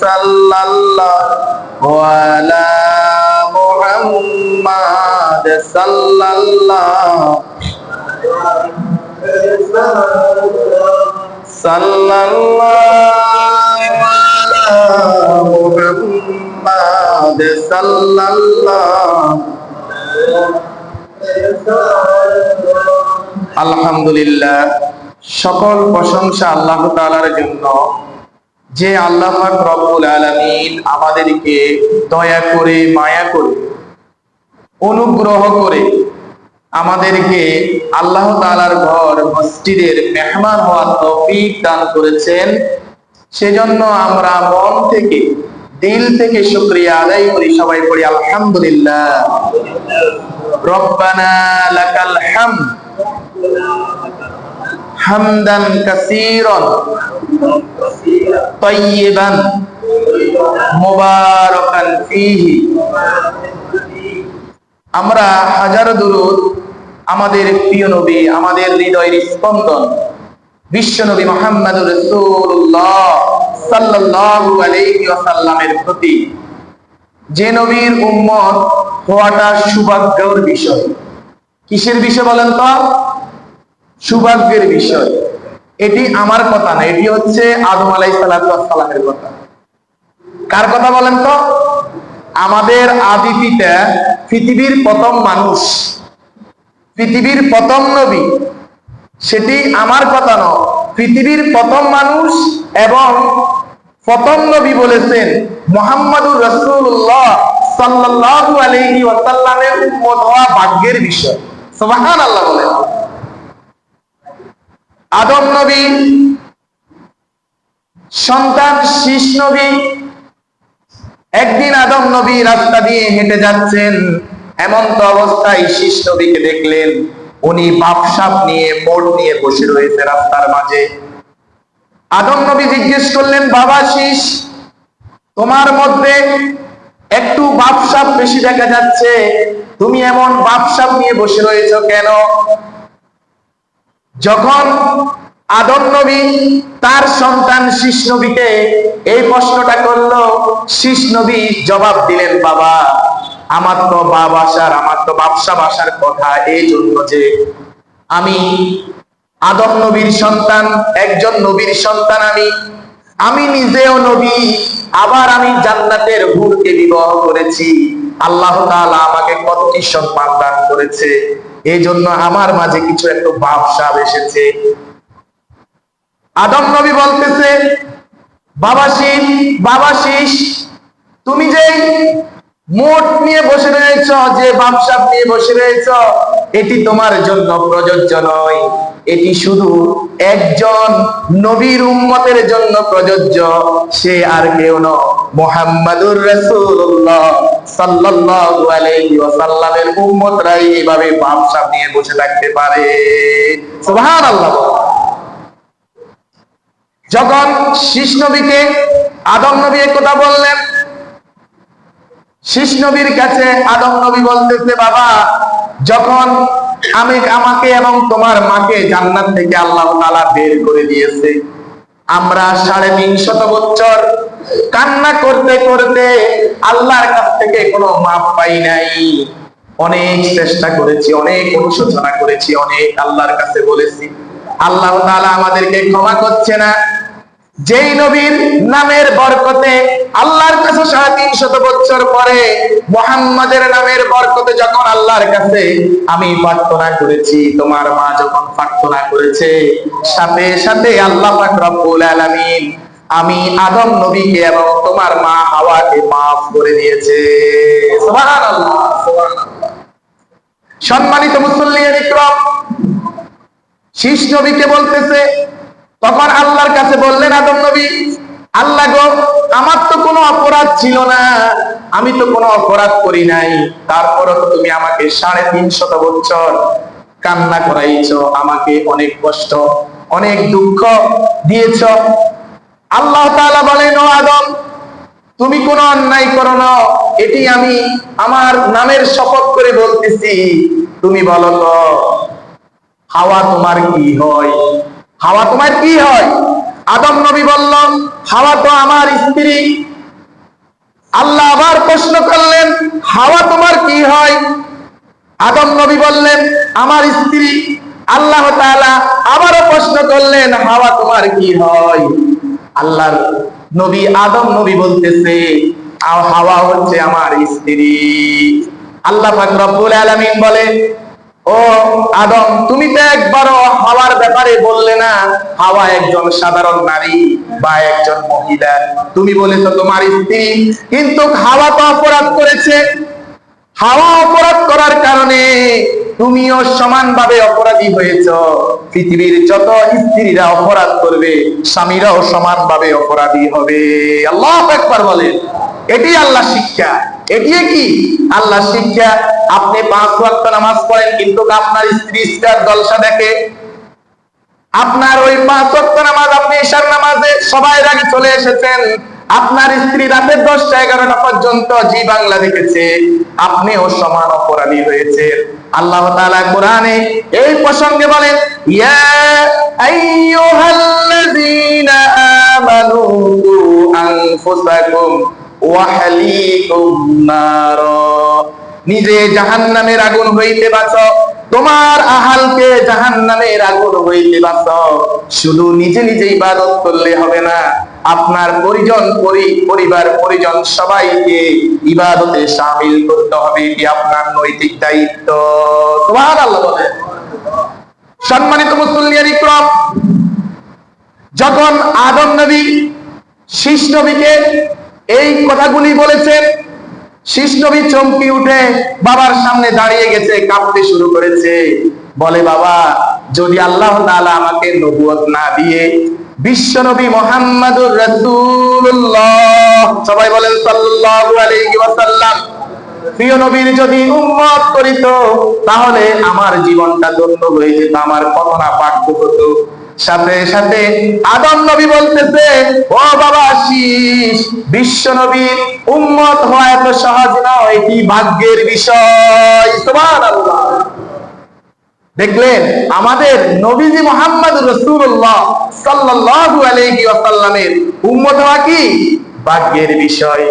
সাল্লাল্লাহু আলা মুহাম্মাদ সাল্লাল্লাহু আলা মুহাম্মাদ সাল্লাল্লাহু। আলহামদুলিল্লাহ, সকল প্রশংসা আল্লাহ তাআলার জন্য, যে আল্লাহ পাক রব্বুল আলামিন আমাদেরকে দয়া করে, মায়া করে, অনুগ্রহ করে আমাদেরকে আল্লাহ তাআলার ঘর মসজিদের মেহমান হওয়ার তৌফিক দান করেছেন। সেজন্য আমরা মন থেকে, দিল থেকে শুকরিয়া আদায় করি। সবাই পড়ি আলহামদুলিল্লাহ। রব্বানা লাকাল হামদ হামদান কাসীরান তাইয়িবান মুবারাকান ফীহি। আমরা হাজারো দুরূদ আমাদের প্রিয় নবী, আমাদের হৃদয়ের স্পন্দন বিশ্ব নবী মুহাম্মদুর রাসূলুল্লাহ সাল্লাল্লাহু আলাইহি ওয়াসাল্লামের প্রতি, যে নবীর উম্মত হওয়াটা সৌভাগ্যের বিষয়। কিসের বিষয় বলেন তো? সৌভাগ্যের বিষয়। এটি আমার কথা না, এটি হচ্ছে আদম আলাইহিস সালামের কথা। কার কথা বলেন তো? আমাদের আদি পিতা, পৃথিবীর প্রথম মানুষ, পৃথিবীর প্রথম নবী, সেটি আমার কথা নয়। পৃথিবীর প্রথম মানুষ এবং প্রথম নবী বলেছেন মুহাম্মদুর রাসূলুল্লাহ সাল্লাল্লাহু আলাইহি ওয়াসাল্লামের উম্মত হওয়া ভাগ্যের বিষয়। সুবহানাল্লাহ বলেন। আদম নবী সন্তান শীষ নবী। একদিন আদম নবী রাস্তা দিয়ে হেঁটে যাচ্ছেন, এমন তো অবস্থায় শীষ নবীকে দেখলেন উনি বাপসাপ নিয়ে, মোড় নিয়ে বসে রয়েছে রাস্তার মাঝে। আদম নবী জিজ্ঞেস করলেন, বাবা শীষ, তোমার মধ্যে একটু বাপসাপ বেশি দেখা যাচ্ছে, তুমি এমন বাপসাপ নিয়ে বসে রয়েছো কেন? যখন আদম নবী তার সন্তান শীষ নবীকে এই প্রশ্নটা করলো, শীষ নবী জবাব দিলেন, বাবা, আমার তো বাপসাপ আসার কথা এই জন্য যে আমি আদম নবীর সন্তান, একজন নবীর সন্তান। আমি নিজেও নবী, আবার আমি জান্নাতের হুরকে বিবাহ করেছি। আল্লাহ তাআলা আমাকে কত কি সম্মান দান করেছে, এই জন্য আমার মাঝে কিছু একটু ভাবসাব এসেছে। আদম নবী বলতেছে, বাবা শীষ, তুমি যে মোট নিয়ে বসে রয়েছ, যে ভাবসাব নিয়ে বসে রয়েছ, এটি তোমার জন্য প্রযোজ্য নয়। এটি শুধু একজন নবীর উম্মতের জন্য প্রযোজ্য। সে আর কেউ নয়, মুহাম্মাদুর রাসূলুল্লাহ সাল্লাল্লাহু আলাইহি ওয়াসাল্লামের উম্মতরাই এইভাবে ভাবসাব নিয়ে বসে থাকতে পারে। সুবহানাল্লাহ। যখন শীষ নবীকে আদম নবী এই কথা বললেন, শীষ নবীর কাছে আদম নবী বলতেছে, বাবা, যখন আমাকে এবং তোমার মাকে জান্নাত থেকে আল্লাহ তাআলা বের করে দিয়েছে, আমরা 350 বছর কান্না করতে করতে আল্লাহর কাছ থেকে কোনো মাপ পাই নাই। অনেক চেষ্টা করেছি, অনেক অনুশোচনা করেছি, অনেক আল্লাহর কাছে বলেছি, আল্লাহ তাআলা আমাদেরকে ক্ষমা করছে না। যেই নবীর নামের বরকতে আল্লাহর কাছে 350 বছর পরে মুহাম্মাদের নামের বরকতে যখন আল্লাহর কাছে আমি প্রার্থনা করেছি, তোমার মা যখন প্রার্থনা করেছে, সাথে সাথে আল্লাহ পাক রব্বুল আলামিন আমি আদম নবীকে এবং তোমার মা হাওয়াকে maaf করে দিয়েছে। সুবহানাল্লাহ, সুবহানাল্লাহ। সম্মানিত মুসল্লিয়ান ইকরাম, শীষ নবীকে বলতেছে, তখন আল্লাহর কাছে বললেন আদম নবী, আল্লাহ গো, আমার তো কোনো অপরাধ ছিল না, আমি তো কোনো অপরাধ করি নাই, তারপরও তো তুমি আমাকে 350 বছর কান্না করাইছো, আমাকে অনেক কষ্ট, অনেক দুঃখ দিয়েছ। আল্লাহ তাআলা বলেন, ও আদম, তুমি কোনো অন্যায় করো না, এটি আমি আমার নামের শপথ করে বলতেছি। তুমি বলো তো, হাওয়া তোমার কি হয়? হাওয়া তোমার কি হয়? আদম নবী বলল, হাওয়া তো আমার স্ত্রী। আল্লাহ আবার প্রশ্ন করলেন, হাওয়া তোমার কি হয়? আদম নবী বললেন, আমার স্ত্রী। আল্লাহ তাআলা আবারও প্রশ্ন করলেন, হাওয়া তোমার কি হয়? আল্লাহর নবী আদম নবী বলতেছে, হাওয়া হচ্ছে আমার স্ত্রী। আল্লাহ পাক রব্বুল আলামিন বলে, ও আদম, তুমি তো একবারও হাওয়ার ব্যাপারে বললে না হাওয়া একজন সাধারণ নারী বা একজন মহিলা, তুমি বলেছো তোমার স্ত্রী। কিন্তু হাওয়া তো অপরাধ করেছে। হাওয়া অপরাধ করার কারণে তুমিও সমানভাবে অপরাধী হয়েছ। পৃথিবীর যত স্ত্রীরা অপরাধ করবে, স্বামীরাও সমানভাবে অপরাধী হবে। আল্লাহু আকবার বলেন। এটি আল্লাহ শিক্ষা। এটি কি আল্লাহ শিক্ষা? আপনি 5 ওয়াক্ত নামাজ পড়েন, কিন্তু আপনার স্ত্রী স্টার জলসা দেখে। আপনার ওই 5 ওয়াক্ত নামাজ, আপনি ঈশার নামাজে সবাই আগে চলে এসেছেন, আপনার স্ত্রী রাতের 10টা 11টা পর্যন্ত জি বাংলা দেখেছে, আপনিও সমান অপরাধী হয়েছে। আল্লাহ তাআলা কোরআনে এই প্রসঙ্গে বলেন, ইয়া আইয়ুহাল্লাযীনা আমানু আনফুসাকুম ওয়া আহলিকুম নার, নিজে জাহান্নামের আগুন হইতে বাঁচো, তোমার আহালকে জাহান্নামের আগুন হইতে বাঁচো। শুধু নিজে নিজে ইবাদত করলে হবে না, আপনার পরিবার পরিজন সবাইকে ইবাদতে শামিল করতে হবে। এটি আপনার নৈতিক দায়িত্ব। সুবহানাল্লাহ বলেন। সম্মানিত মুসল্লিয়ান ইকরাম, যখন আদম নবী শীষ নবীকে এই কথাগুলি বলেছেন, শীষ নবী চমকে উঠে বাবার সামনে দাঁড়িয়ে গেছে, কাঁপতে শুরু করেছে। বলে, বাবা, যদি আল্লাহ তাআলা আমাকে নবুয়ত না দিয়ে বিশ্ব নবী মুহাম্মাদুর রাসূলুল্লাহ, সবাই বলেন সাল্লাল্লাহু আলাইহি ওয়াসাল্লাম, প্রিয় নবীর যদি উম্মত করিত, তাহলে আমার জীবনটা ধন্য হয়ে যেত, আমার কত না ভাগ্য হতো। সাথে সাথে আদম নবী বলতেছে, ও বাবা শীষ, বিশ্ব নবীর উম্মত হওয়া এত সহজ নয়, এটি ভাগ্যের বিষয়। সুবহানাল্লাহ। দেখলেন, আমাদের নবীজি মুহাম্মদুর রাসূলুল্লাহ সাল্লাল্লাহু আলাইহি ওয়াসাল্লামের উম্মত হওয়া কি ভাগ্যের বিষয়।